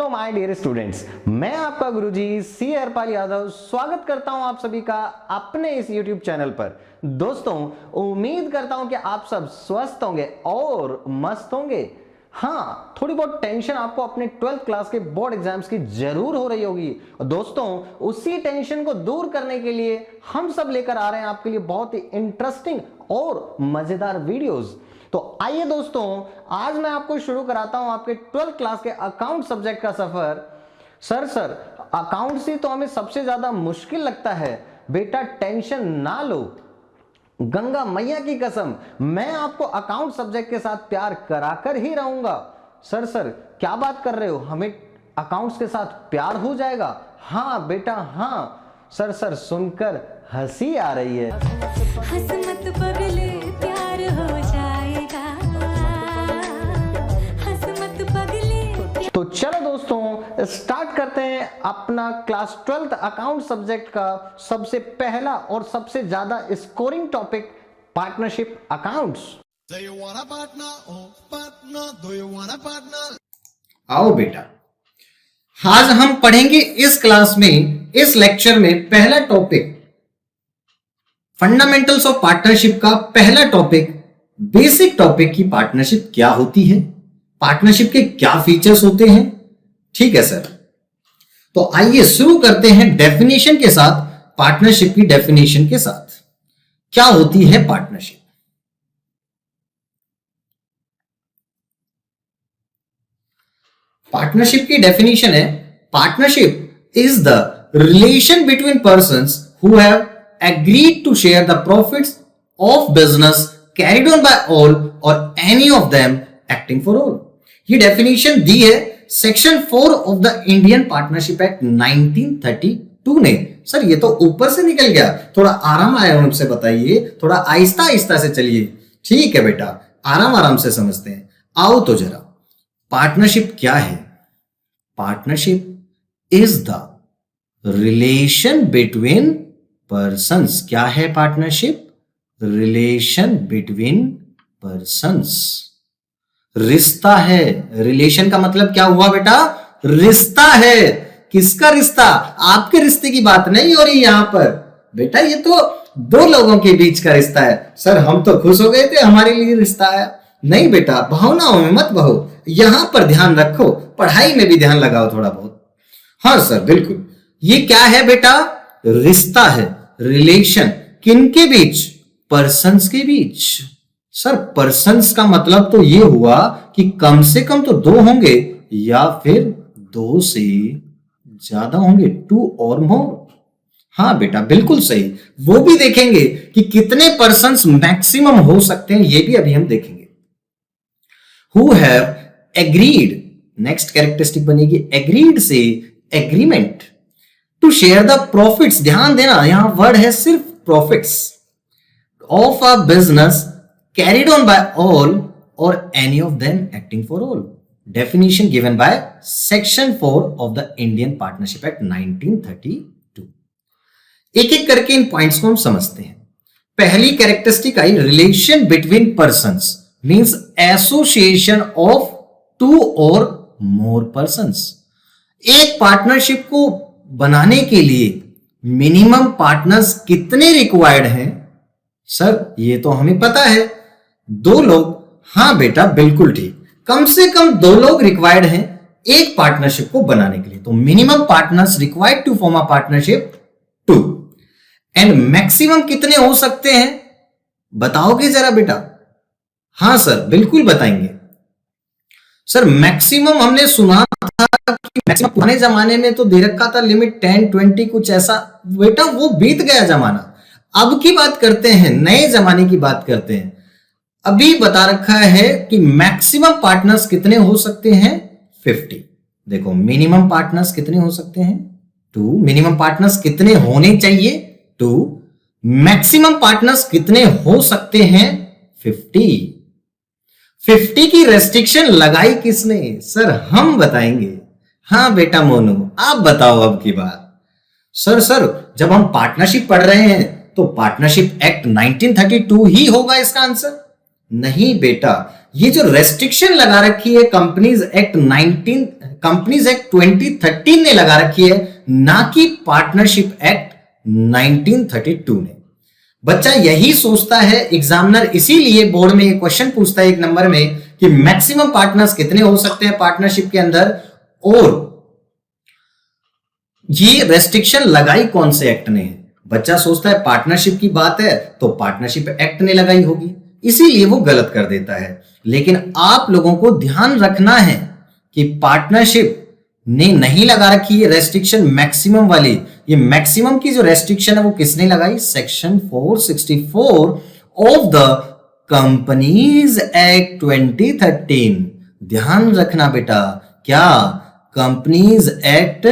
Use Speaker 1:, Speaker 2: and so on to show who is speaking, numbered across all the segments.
Speaker 1: Hello my dear students, मैं आपका गुरुजी सी हरपाल यादव स्वागत करता हूं आप सभी का अपने इस यूट्यूब चैनल पर। दोस्तों, उम्मीद करता हूं कि आप सब स्वस्थ होंगे और मस्त होंगे। हाँ, थोड़ी बहुत टेंशन आपको अपने 12th क्लास के बोर्ड एग्जाम्स की जरूर हो रही होगी। दोस्तों, उसी टेंशन को दूर करने के लिए हम सब लेकर आ रहे हैं आपके लिए बहुत ही इंटरेस्टिंग और मजेदार वीडियोस। तो आइए दोस्तों, आज मैं आपको शुरू कराता हूं आपके 12th क्लास के अकाउंट सब्जेक्ट का सफर। सर अकाउंट से तो हमें सबसे ज्यादा मुश्किल लगता है। बेटा टेंशन ना लो, गंगा मैया की कसम, मैं आपको अकाउंट सब्जेक्ट के साथ प्यार कराकर ही रहूंगा। सर क्या बात कर रहे हो, हमें अकाउंट्स के साथ प्यार हो जाएगा? हाँ बेटा हाँ। सर सुनकर हंसी आ रही है।
Speaker 2: हंस मत पगले, प्यार हो जाएगा। हंस मत पगले।
Speaker 1: तो चलो दोस्तों, स्टार्ट करते हैं अपना क्लास 12th अकाउंट सब्जेक्ट का सबसे पहला और सबसे ज्यादा स्कोरिंग टॉपिक, पार्टनरशिप अकाउंट्स।
Speaker 3: आओ बेटा, आज हम पढ़ेंगे इस क्लास में, इस लेक्चर में पहला टॉपिक फंडामेंटल्स ऑफ पार्टनरशिप का पहला टॉपिक, बेसिक टॉपिक की पार्टनरशिप क्या होती है, पार्टनरशिप के क्या फीचर्स होते हैं। ठीक है सर, तो आइए शुरू करते हैं डेफिनेशन के साथ, पार्टनरशिप की डेफिनेशन के साथ। क्या होती है पार्टनरशिप? पार्टनरशिप की डेफिनेशन है, partnership is the relation between persons who have agreed to share the profits of business carried on by all और any of them acting for all. ये डेफिनेशन दी है section 4 of the Indian partnership act 1932 ने। Sir ये तो ऊपर से निकल गया, थोड़ा आराम आराम से बताइए, थोड़ा आहिस्ता आहिस्ता से चलिए। ठीक है बेटा, आराम आराम से समझते हैं। आओ तो जरा, पार्टनरशिप क्या है? Partnership is the relation between persons. क्या है पार्टनरशिप? रिलेशन बिटवीन पर्संस, रिश्ता है। रिलेशन का मतलब क्या हुआ बेटा? रिश्ता है। किसका रिश्ता? आपके रिश्ते की बात नहीं हो रही यहां पर बेटा, ये तो दो लोगों के बीच का रिश्ता है। सर हम तो खुश हो गए थे, हमारे लिए रिश्ता आया। नहीं बेटा, भावनाओं में मत बहो, यहां पर ध्यान रखो, पढ़ाई में भी ध्यान लगाओ थोड़ा बहुत। हाँ सर बिल्कुल, ये क्या है बेटा? रिश्ता है, रिलेशन। किनके बीच? पर्संस के बीच। सर पर्संस का मतलब तो ये हुआ कि कम से कम तो दो होंगे या फिर दो से ज्यादा होंगे, 2 और मोर। हाँ बेटा बिल्कुल सही। वो भी देखेंगे कि कितने पर्संस मैक्सिमम हो सकते हैं, ये भी अभी हम देखेंगे। Who have agreed, next characteristic बनेगी एग्रीड से agreement, to share the profits. ध्यान देना, यहां वर्ड है सिर्फ profits of a business carried on by all और any of them acting for all. Definition given by section 4 of the Indian partnership act 1932। एक एक करके इन पॉइंट्स को हम समझते हैं। पहली characteristic I, relation between persons means association of 2 or more persons. एक पार्टनरशिप को बनाने के लिए मिनिमम पार्टनर्स कितने रिक्वायर्ड हैं? सर ये तो हमें पता है, 2 लोग। हाँ बेटा बिल्कुल ठीक, कम से कम 2 लोग रिक्वायर्ड हैं एक पार्टनरशिप को बनाने के लिए। तो minimum partners required to form a partnership 2, and maximum कितने हो सकते हैं बताओगे जरा बेटा? हाँ सर बिल्कुल बताएंगे। सर मैक्सिमम हमने सुना था कि मैक्सिमम पुराने जमाने में तो दे रखा था लिमिट 10, 20 कुछ ऐसा। बेटा वो बीत गया जमाना, अब की बात करते हैं, नए जमाने की बात करते हैं। अभी बता रखा है कि मैक्सिमम पार्टनर्स कितने हो सकते हैं? 50। देखो मिनिमम पार्टनर्स कितने हो सकते हैं? 2। मिनिमम पार्टनर्स कितने होने चाहिए? 2। मैक्सिमम पार्टनर्स कितने हो सकते हैं? 50। 50 की रेस्ट्रिक्शन लगाई किसने? सर हम बताएंगे। हाँ बेटा मोनू, आप बताओ अब की बात। सर जब हम पार्टनरशिप पढ़ रहे हैं तो पार्टनरशिप एक्ट 1932 ही होगा इसका आंसर? नहीं बेटा, ये जो रेस्ट्रिक्शन लगा रखी है कंपनीज एक्ट 2013 ने लगा रखी है, ना कि पार्टनरशिप एक्ट 1932 ने। बच्चा यही सोचता है, एग्जामिनर इसीलिए बोर्ड में एक क्वेश्चन पूछता है एक नंबर में कि मैक्सिमम पार्टनर्स कितने हो सकते हैं पार्टनरशिप के अंदर, और ये रेस्ट्रिक्शन लगाई कौन से एक्ट ने है। बच्चा सोचता है पार्टनरशिप की बात है तो पार्टनरशिप एक्ट ने लगाई होगी, इसीलिए वो गलत कर देता है। लेकिन आप लोगों को ध्यान रखना है कि पार्टनरशिप ने नहीं लगा रखी है रेस्ट्रिक्शन मैक्सिमम वाली। ये मैक्सिमम की जो रेस्ट्रिक्शन है वो किसने लगाई, section 464 of the companies act 2013। ध्यान रखना बेटा, क्या कंपनीज एक्ट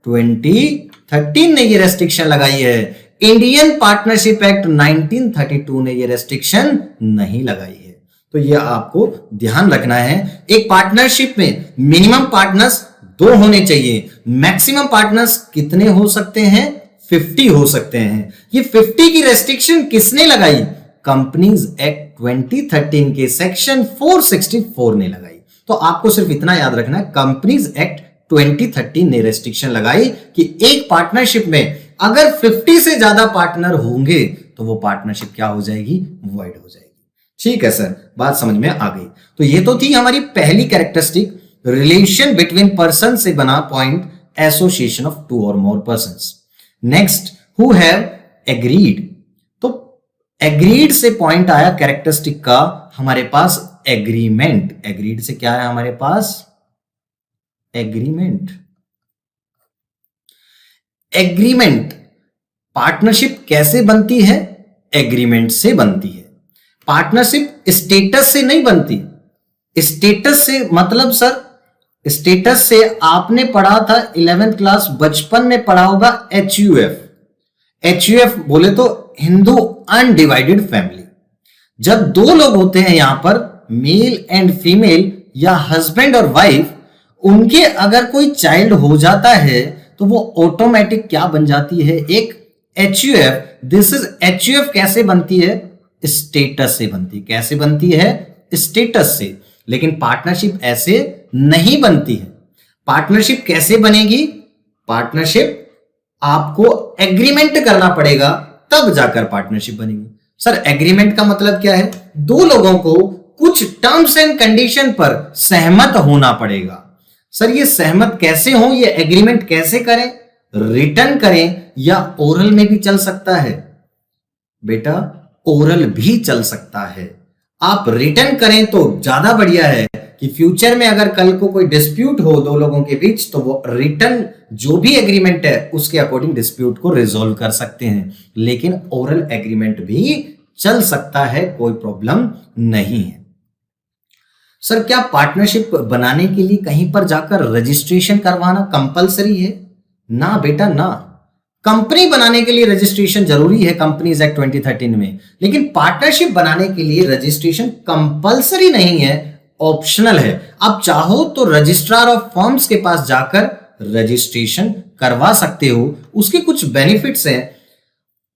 Speaker 3: 2013 ने ये रेस्ट्रिक्शन लगाई है, इंडियन पार्टनरशिप एक्ट 1932 ने ये रेस्ट्रिक्शन नहीं लगाई है। तो ये आपको ध्यान रखना है। एक पार्टनरशिप में मिनिमम पार्टनर्स 2 होने चाहिए, मैक्सिमम पार्टनर्स कितने हो सकते हैं, 50 हो सकते हैं। ये 50 की रेस्ट्रिक्शन किसने लगाई, कंपनीज एक्ट 2013 के सेक्शन 464 ने लगाई। तो आपको सिर्फ इतना याद रखना है, कंपनीज एक्ट 2013 ने रेस्ट्रिक्शन लगाई कि एक पार्टनरशिप में अगर 50 से ज्यादा पार्टनर होंगे तो वो पार्टनरशिप क्या हो जाएगी, वॉइड हो जाएगी। ठीक है सर, बात समझ में आ गई। तो ये तो थी हमारी पहली कैरेक्टरिस्टिक, रिलेशन बिटवीन पर्सन से बना point, association of 2 or more persons. Next, who have agreed. तो एग्रीड से पॉइंट आया कैरेक्टरिस्टिक का हमारे पास एग्रीमेंट। एग्रीड से क्या है हमारे पास, एग्रीमेंट। एग्रीमेंट, पार्टनरशिप कैसे बनती है, एग्रीमेंट से बनती है। पार्टनरशिप स्टेटस से नहीं बनती। स्टेटस से मतलब सर, स्टेटस से आपने पढ़ा था 11th क्लास बचपन में पढ़ा होगा HUF। HUF बोले तो हिंदू अनडिवाइडेड फैमिली। जब 2 लोग होते हैं यहां पर, मेल एंड फीमेल या हस्बैंड और वाइफ, उनके अगर कोई चाइल्ड हो जाता है तो वो ऑटोमेटिक क्या बन जाती है, एक HUF। दिस इज HUF कैसे बनती है, स्टेटस से बनती है। कैसे बनती है, स्टेटस से। लेकिन पार्टनरशिप ऐसे नहीं बनती है। पार्टनरशिप कैसे बनेगी, पार्टनरशिप आपको एग्रीमेंट करना पड़ेगा तब जाकर पार्टनरशिप बनेगी। सर एग्रीमेंट का मतलब क्या है, 2 लोगों को कुछ टर्म्स एंड कंडीशन पर सहमत होना पड़ेगा। सर ये सहमत कैसे हो, ये एग्रीमेंट कैसे करें, रिटर्न करें या ओरल में भी चल सकता है। बेटा ओरल भी चल सकता है। आप रिटर्न करें तो ज्यादा बढ़िया है कि फ्यूचर में अगर कल को कोई डिस्प्यूट हो 2 लोगों के बीच तो वो रिटर्न जो भी एग्रीमेंट है उसके अकॉर्डिंग डिस्प्यूट को रिजॉल्व कर सकते हैं। लेकिन ओरल एग्रीमेंट भी चल सकता है, कोई प्रॉब्लम नहीं है। सर क्या पार्टनरशिप बनाने के लिए कहीं पर जाकर रजिस्ट्रेशन करवाना कंपलसरी है? ना बेटा ना। कंपनी बनाने के लिए रजिस्ट्रेशन जरूरी है कंपनीज एक्ट 2013 में, लेकिन पार्टनरशिप बनाने के लिए रजिस्ट्रेशन कंपलसरी नहीं है, ऑप्शनल है। आप चाहो तो रजिस्ट्रार ऑफ फर्म्स के पास जाकर रजिस्ट्रेशन करवा सकते हो, उसके कुछ बेनिफिट्स हैं।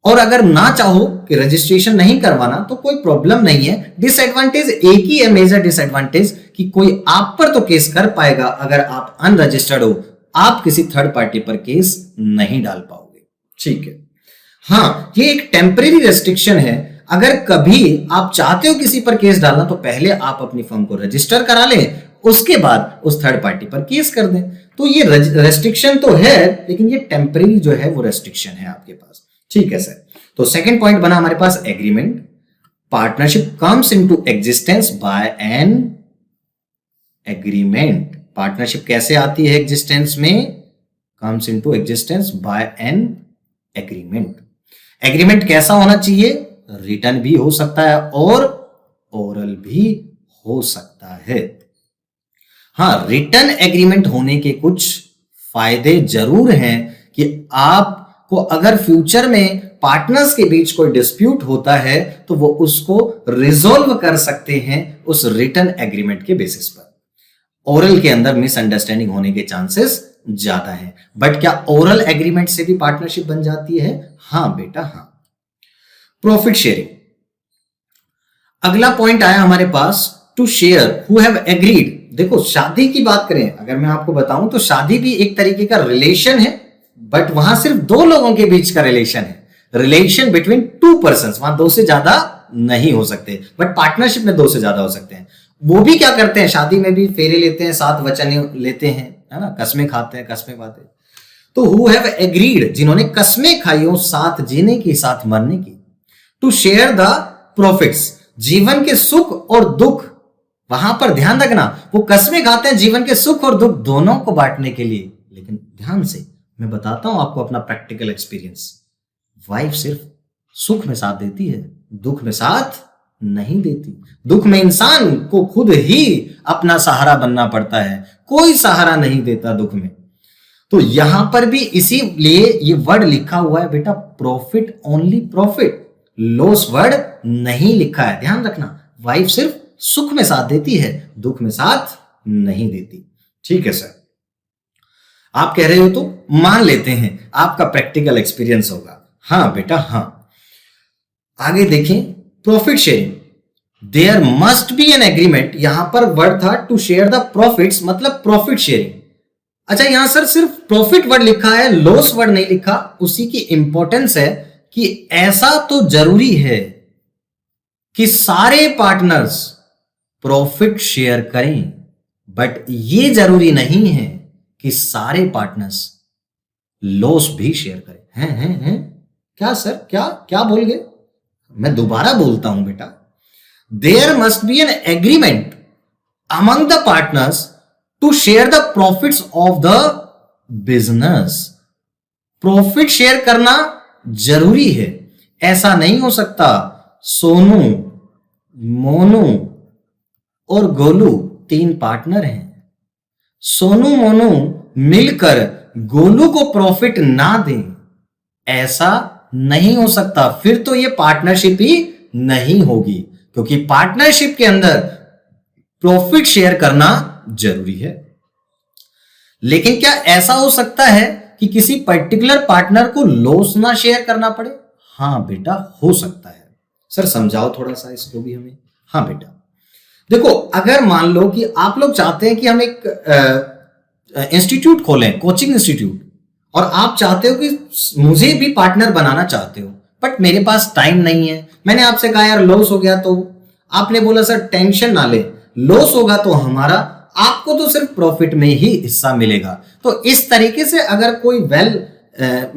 Speaker 3: और अगर ना चाहो कि रजिस्ट्रेशन नहीं करवाना तो कोई प्रॉब्लम नहीं है। डिसएडवांटेज एक ही है, मेजर डिसएडवांटेज, कि कोई आप पर तो केस कर पाएगा अगर आप अनरजिस्टर्ड हो, आप किसी थर्ड पार्टी पर केस नहीं डाल पाओगे। ठीक है, हाँ ये एक टेम्परेरी रेस्ट्रिक्शन है। अगर कभी आप चाहते हो किसी पर केस डालना तो पहले आप अपनी फर्म को रजिस्टर करा लें, उसके बाद उस थर्ड पार्टी पर केस कर दें। तो ये रेस्ट्रिक्शन तो है, लेकिन ये टेम्परेरी जो है वो रेस्ट्रिक्शन है आपके पास। ठीक है सर, तो सेकंड पॉइंट बना हमारे पास agreement. Partnership comes into existence by an agreement. Partnership कैसे आती है एग्जिस्टेंस में, comes into existence by an agreement. Agreement कैसा होना चाहिए, रिटर्न भी हो सकता है और ओरल भी हो सकता है। हाँ, रिटर्न एग्रीमेंट होने के कुछ फायदे जरूर हैं कि आपको अगर फ्यूचर में पार्टनर्स के बीच कोई डिस्प्यूट होता है तो वो उसको रिजोल्व कर सकते हैं उस रिटर्न एग्रीमेंट के बेसिस पर। ओरल के अंदर मिसअंडरस्टैंडिंग होने के चांसेस ज्यादा है। बट क्या ओरल एग्रीमेंट से भी पार्टनरशिप बन जाती है? हाँ बेटा हाँ। प्रॉफिट शेयरिंग, अगला पॉइंट आया हमारे पास to share who have agreed. देखो शादी की बात करें अगर मैं आपको बताऊं तो शादी भी एक तरीके का रिलेशन है, बट वहां सिर्फ दो लोगों के बीच का रिलेशन है, रिलेशन बिटवीन टू पर्संस। वहां दो से ज्यादा नहीं हो सकते, बट पार्टनरशिप में दो से ज्यादा हो सकते हैं। वो भी क्या करते हैं, शादी में भी फेरे लेते हैं, सात वचन लेते हैं, है ना, कस्में खाते हैं, कस्में बातें। तो हु हैव एग्रीड, जिन्होंने कस्में खाई हो साथ जीने की, साथ मरने की। टू शेयर द प्रॉफिट्स, जीवन के सुख और दुख। वहां पर ध्यान रखना, वो कस्में खाते हैं जीवन के सुख और दुख दोनों को बांटने के लिए। लेकिन ध्यान से मैं बताता हूं आपको अपना प्रैक्टिकल एक्सपीरियंस। वाइफ सिर्फ सुख में साथ देती है, दुख में साथ नहीं देती। दुख में इंसान को खुद ही अपना सहारा बनना पड़ता है, कोई सहारा नहीं देता दुख में। तो यहां पर भी इसीलिए ये वर्ड लिखा हुआ है बेटा, profit only profit, loss word नहीं लिखा है। ध्यान रखना, वाइफ सिर्फ सुख में साथ देती है, दुख में साथ नहीं देती। ठीक है सर, आप कह रहे हो तो मान लेते हैं आपका प्रैक्टिकल एक्सपीरियंस होगा। हाँ बेटा हाँ। आगे देखें, profit sharing, there must be an agreement. यहां पर वर्ड था टू शेयर द प्रॉफिट्स, मतलब प्रॉफिट शेयरिंग। अच्छा यहां सर सिर्फ प्रॉफिट वर्ड लिखा है, लॉस वर्ड नहीं लिखा। उसी की इंपॉर्टेंस है कि ऐसा तो जरूरी है कि सारे पार्टनर्स प्रॉफिट शेयर करें, बट ये जरूरी नहीं है कि सारे पार्टनर्स लॉस भी शेयर करें। हैं क्या सर, क्या क्या बोल गए? मैं दोबारा बोलता हूं बेटा, there must be an agreement among the partners to share the profits of the business. Profit share करना जरूरी है। ऐसा नहीं हो सकता सोनू, मोनू और गोलू तीन पार्टनर हैं, सोनू मोनू मिलकर गोलू को प्रॉफिट ना दें, ऐसा नहीं हो सकता। फिर तो ये पार्टनरशिप ही नहीं होगी, क्योंकि पार्टनरशिप के अंदर प्रॉफिट शेयर करना जरूरी है। लेकिन क्या ऐसा हो सकता है कि किसी पर्टिकुलर पार्टनर को लॉस ना शेयर करना पड़े? हाँ बेटा हो सकता है। सर समझाओ थोड़ा सा इसको भी हमें। हाँ बेटा देखो, अगर मान लो कि आप लोग चाहते हैं कि हम एक इंस्टीट्यूट खोलें, कोचिंग इंस्टीट्यूट, और आप चाहते हो कि मुझे भी पार्टनर बनाना चाहते हो, बट मेरे पास टाइम नहीं है। मैंने आपसे कहा यार लॉस हो गया, तो आपने बोला सर टेंशन ना ले, लॉस होगा तो हमारा, आपको तो सिर्फ प्रॉफिट में ही हिस्सा मिलेगा। तो इस तरीके से अगर कोई वेल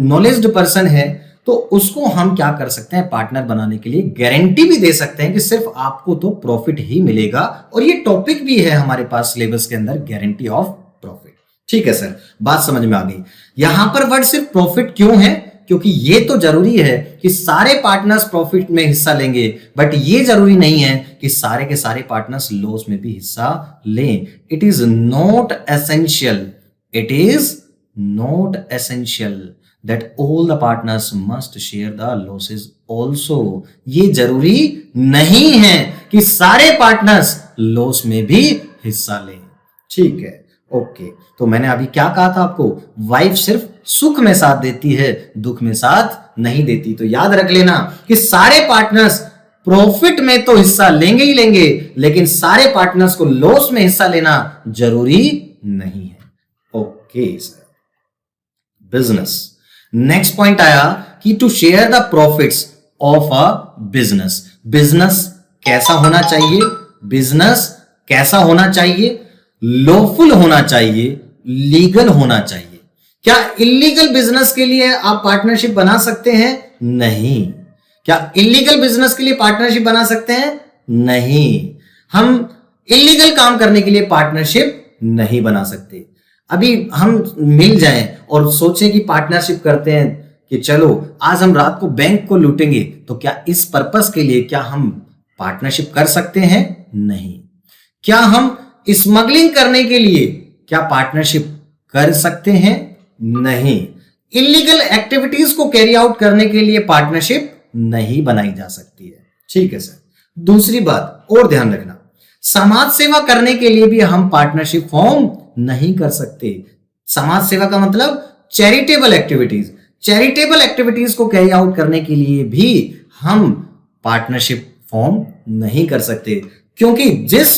Speaker 3: नॉलेज्ड पर्सन है तो उसको हम क्या कर सकते हैं, पार्टनर बनाने के लिए गारंटी भी दे सकते हैं कि सिर्फ आपको तो प्रॉफिट ही मिलेगा। और ये टॉपिक भी है हमारे पास सिलेबस के अंदर, गारंटी ऑफ प्रॉफिट। ठीक है सर, बात समझ में आ गई। यहां पर वर्ड सिर्फ प्रॉफिट क्यों है? क्योंकि ये तो जरूरी है कि सारे पार्टनर्स प्रॉफिट में हिस्सा लेंगे, बट ये जरूरी नहीं है कि सारे के सारे पार्टनर्स लॉस में भी हिस्सा लें। It is not essential, it is not essential that all the partners must share the losses also। ये जरूरी नहीं है कि सारे पार्टनर्स लॉस में भी हिस्सा लें। ठीक है, ओके। तो मैंने अभी क्या कहा था आपको, वाइफ सिर्फ सुख में साथ देती है, दुख में साथ नहीं देती। तो याद रख लेना कि सारे पार्टनर्स प्रॉफिट में तो हिस्सा लेंगे ही लेंगे, लेकिन सारे पार्टनर्स को लॉस में हिस्सा लेना जरूरी नहीं है। Okay sir, business. Next point आया कि to share the profits of a business. Business कैसा होना चाहिए? बिजनेस कैसा होना चाहिए? लॉफुल होना चाहिए, लीगल होना चाहिए। क्या इलीगल बिजनेस के लिए आप पार्टनरशिप बना सकते हैं? नहीं। क्या इलीगल बिजनेस के लिए पार्टनरशिप बना सकते हैं? नहीं। हम इलीगल काम करने के लिए पार्टनरशिप नहीं बना सकते। अभी हम मिल जाएं और सोचें कि पार्टनरशिप करते हैं कि चलो आज हम रात को बैंक को लूटेंगे, तो क्या इस पर्पस के लिए क्या हम पार्टनरशिप कर सकते हैं? नहीं। क्या हम स्मगलिंग करने के लिए क्या पार्टनरशिप कर सकते हैं? नहीं। इलीगल एक्टिविटीज को कैरी आउट करने के लिए पार्टनरशिप नहीं बनाई जा सकती है। ठीक है सर। दूसरी बात और ध्यान रखना, समाज सेवा करने के लिए भी हम पार्टनरशिप फॉर्म नहीं कर सकते। समाज सेवा का मतलब चैरिटेबल एक्टिविटीज। चैरिटेबल एक्टिविटीज को कैरी आउट करने के लिए भी हम पार्टनरशिप फॉर्म नहीं कर सकते। क्योंकि जिस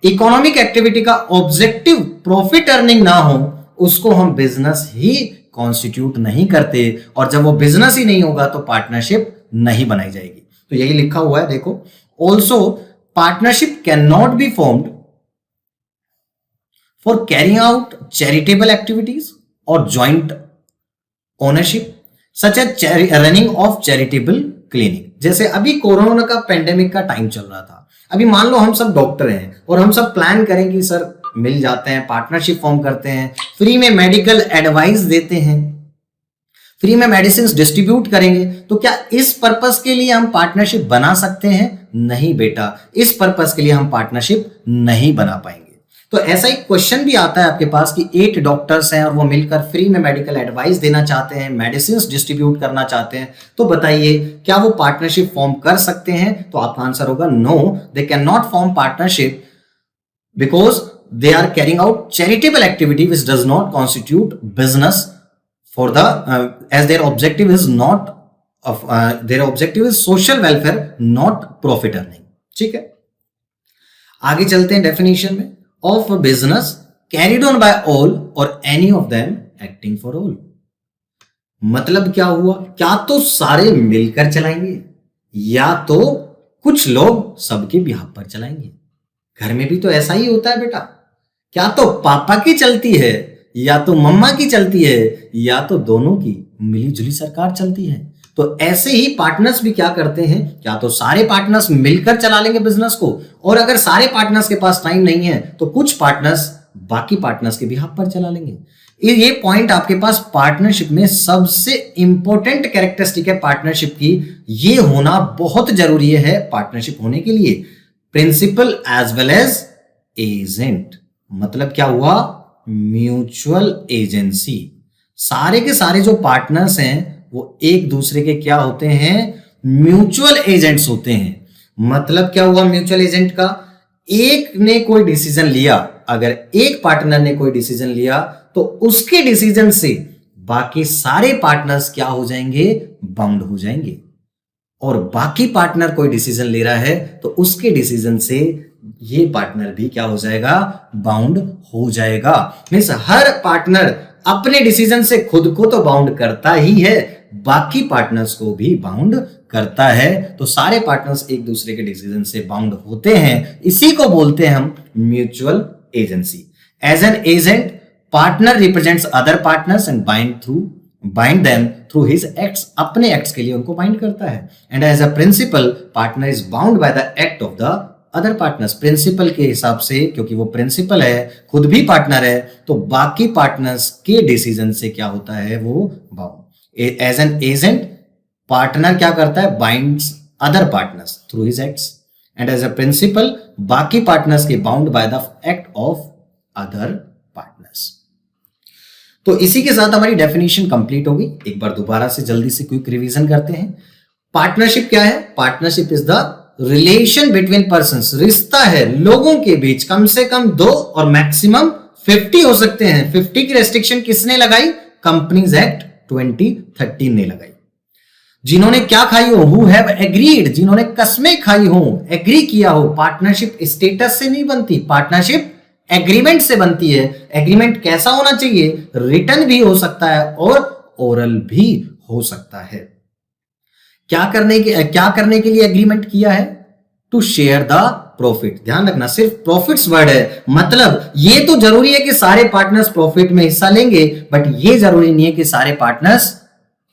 Speaker 3: इकोनॉमिक एक्टिविटी का ऑब्जेक्टिव प्रॉफिट अर्निंग ना हो उसको हम बिजनेस ही कॉन्स्टिट्यूट नहीं करते, और जब वो बिजनेस ही नहीं होगा तो पार्टनरशिप नहीं बनाई जाएगी। तो यही लिखा हुआ है, देखो। Also partnership can not be formed for carrying out charitable activities or joint ownership such as running of charitable clinic. जैसे अभी कोरोना का पेंडेमिक का टाइम चल रहा था, अभी मान लो हम सब डॉक्टर हैं और हम सब प्लान करें कि सर मिल जाते हैं, पार्टनरशिप फॉर्म करते हैं, फ्री में मेडिकल एडवाइस देते हैं, फ्री में मेडिसिन डिस्ट्रीब्यूट करेंगे, तो क्या इस पर्पस के लिए हम पार्टनरशिप बना सकते हैं? नहीं बेटा, इस पर्पस के लिए हम पार्टनरशिप नहीं बना पाएंगे। तो ऐसा एक क्वेश्चन भी आता है आपके पास कि 8 डॉक्टर्स हैं और वो मिलकर फ्री में मेडिकल एडवाइस देना चाहते हैं, मेडिसिन डिस्ट्रीब्यूट करना चाहते हैं, तो बताइए क्या वो पार्टनरशिप फॉर्म कर सकते हैं? तो आपका आंसर होगा no, they can not form partnership because they are carrying out charitable activity which does not constitute business for the as their objective is not of their objective is social welfare not profit earning। ठीक है, आगे चलते हैं definition में। Of business carried on by all और any of them acting for all. मतलब क्या हुआ? क्या तो सारे मिलकर चलाएंगे या तो कुछ लोग सबके बिहाफ पर चलाएंगे। घर में भी तो ऐसा ही होता है बेटा, क्या तो पापा की चलती है या तो मम्मा की चलती है या तो दोनों की मिलीजुली सरकार चलती है। तो ऐसे ही पार्टनर्स भी क्या करते हैं, क्या तो सारे पार्टनर्स मिलकर चला लेंगे बिजनेस को, और अगर सारे पार्टनर्स के पास टाइम नहीं है तो कुछ पार्टनर्स बाकी पार्टनर्स के बिहाफ पर चला लेंगे। ये पॉइंट आपके पास पार्टनरशिप में सबसे इंपॉर्टेंट कैरेक्टरिस्टिक है पार्टनरशिप की, ये होना बहुत जरूरी है पार्टनरशिप होने के लिए। Principal as well as agent, मतलब क्या हुआ? Mutual agency. सारे के सारे जो पार्टनर्स हैं वो एक दूसरे के क्या होते हैं? म्यूचुअल एजेंट्स होते हैं। मतलब क्या हुआ म्यूचुअल एजेंट का? एक ने कोई डिसीजन लिया, अगर एक पार्टनर ने कोई डिसीजन लिया तो उसके डिसीजन से बाकी सारे पार्टनर्स क्या हो जाएंगे? बाउंड हो जाएंगे। और बाकी पार्टनर कोई डिसीजन ले रहा है तो उसके डिसीजन से ये पार्टनर भी क्या हो जाएगा? बाउंड हो जाएगा। मींस हर पार्टनर अपने डिसीजन से खुद को तो बाउंड करता ही है, बाकी पार्टनर्स को भी बाउंड करता है। तो सारे पार्टनर्स एक दूसरे के डिसीजन से बाउंड होते हैं, इसी को बोलते हैं हम mutual agency. As an agent partner represents other partners and bind them through his acts, अपने एक्ट्स के लिए उनको बाइंड करता है। And as a principal partner is bound by the act of the other partners. Principal के हिसाब से, क्योंकि वो प्रिंसिपल है, खुद भी पार्टनर है, तो बाकी पार्टनर्स के डिसीजन से क्या होता है? वो bound. As an agent partner क्या करता है? Binds other partners through his acts, and as a principal बाकी पार्टनर्स के bound by the act of other partners. तो इसी के साथ हमारी डेफिनेशन कंप्लीट होगी। एक बार दोबारा से जल्दी से क्विक रिवीजन करते हैं। पार्टनरशिप क्या है? Partnership is the relation between persons, रिश्ता है लोगों के बीच, कम से कम 2 और मैक्सिमम 50 हो सकते हैं। 50 की रेस्ट्रिक्शन किसने लगाई? कंपनीज एक्ट 2013 ने लगाई। जिन्होंने क्या खाई हो? हु हैव एग्रीड, जिन्होंने कस्में खाई हो, एग्री किया हो। पार्टनरशिप स्टेटस से नहीं बनती, पार्टनरशिप एग्रीमेंट से बनती है। एग्रीमेंट कैसा होना चाहिए? रिटन भी हो सकता है और ओरल भी हो सकता है। क्या करने के लिए एग्रीमेंट किया है? To share the profit. ध्यान रखना, सिर्फ प्रॉफिट्स वर्ड है, मतलब ये तो जरूरी है कि सारे पार्टनर्स प्रॉफिट में हिस्सा लेंगे, बट ये जरूरी नहीं है कि सारे पार्टनर्स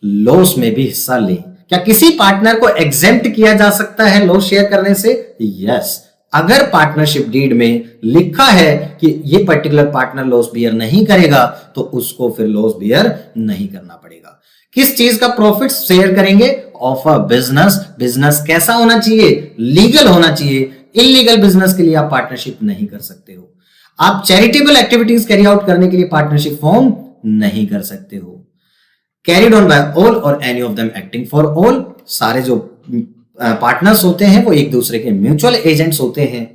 Speaker 3: लॉस में भी हिस्सा लें। क्या किसी पार्टनर को एग्जेम्प्ट किया जा सकता है लॉस शेयर करने से? यस, अगर पार्टनरशिप डीड में लिखा है कि ये पर्टिकुलर पार्टनर लॉस बियर नहीं करेगा तो उसको फिर लॉस बियर नहीं करना पड़ेगा। किस चीज का प्रॉफिट शेयर करेंगे? Of a business. बिजनेस कैसा होना चाहिए? लीगल होना चाहिए। इलीगल बिजनेस के लिए आप पार्टनरशिप नहीं कर सकते हो। आप चैरिटेबल एक्टिविटीज कैरी आउट करने के लिए पार्टनरशिप फॉर्म नहीं कर सकते हो। कैरिड ऑन बाय ऑल और any of them acting for all. सारे जो पार्टनर्स होते हैं वो एक दूसरे के म्यूचुअल एजेंट्स होते हैं।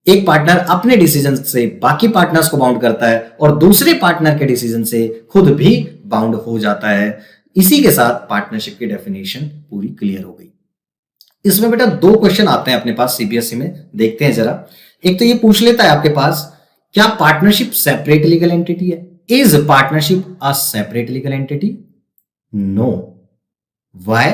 Speaker 3: एक पार्टनर अपने डिसीजन से बाकी पार्टनर्स को बाउंड करता है और दूसरे पार्टनर के डिसीजन से खुद भी बाउंड हो जाता है। इसी के साथ पार्टनरशिप की डेफिनेशन पूरी क्लियर हो गई। इसमें बेटा दो क्वेश्चन आते हैं अपने पास सीबीएसई में, देखते हैं जरा। एक तो ये पूछ लेता है आपके पास, क्या पार्टनरशिप सेपरेट लीगल एंटिटी है? Is partnership a separate legal entity? No. Why?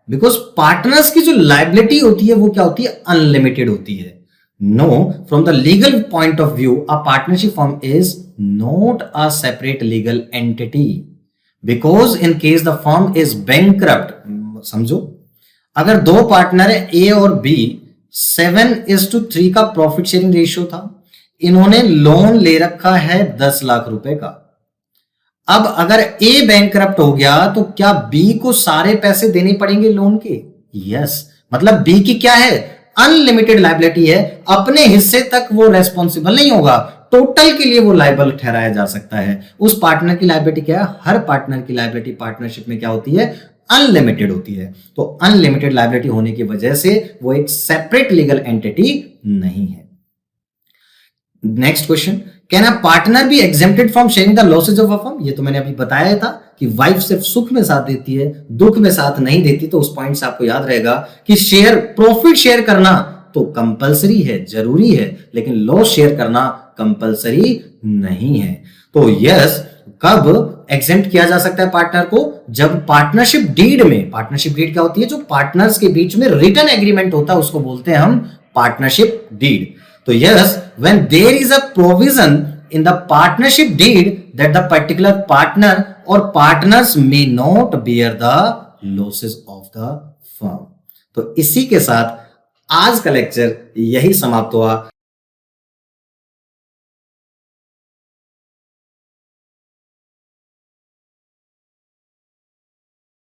Speaker 3: Because partners की जो लायबिलिटी होती है वो क्या होती है? अनलिमिटेड होती है। No, from the legal point of view a partnership firm is not a separate legal entity because in case the firm is bankrupt. समझो, अगर दो पार्टनर है ए और बी, 7:3 का प्रॉफिट शेयरिंग रेशियो था, इन्होंने लोन ले रखा है 10 लाख रुपए का। अब अगर ए बैंकरप्ट हो गया तो क्या बी को सारे पैसे देने पड़ेंगे लोन के? यस, मतलब बी की क्या है? अनलिमिटेड लायबिलिटी है, अपने हिस्से तक वो रेस्पॉन्सिबल नहीं होगा, टोटल के लिए वो लायबल ठहराया जा सकता है। उस पार्टनर की लायबिलिटी क्या है? हर पार्टनर की लायबिलिटी पार्टनरशिप में क्या होती है? अनलिमिटेड होती है। तो अनलिमिटेड लायबिलिटी होने की वजह से वो एक सेपरेट लीगल एंटिटी नहीं है। Next question, can a partner B exempted from sharing the losses of a firm? ये तो मैंने अभी बताया था कि वाइफ सिर्फ सुख में साथ देती है, दुख में साथ नहीं देती। तो उस पॉइंट से आपको याद रहेगा कि शेयर, प्रॉफिट शेयर करना तो कंपलसरी है, जरूरी है, लेकिन लॉस शेयर करना कंपलसरी नहीं है। तो यस, कब एग्जेम्प्ट किया जा सकता है पार्टनर को? जब पार्टनरशिप डीड में, पार्टनरशिप डीड क्या होती है? जो पार्टनर्स के बीच में रिटन एग्रीमेंट होता है उसको बोलते हैं हम पार्टनरशिप डीड। तो yes, when there is a provision in the partnership deed that the particular partner or partners may not bear the losses of the firm। तो इसी के साथ आज का लेक्चर यही समाप्त हुआ।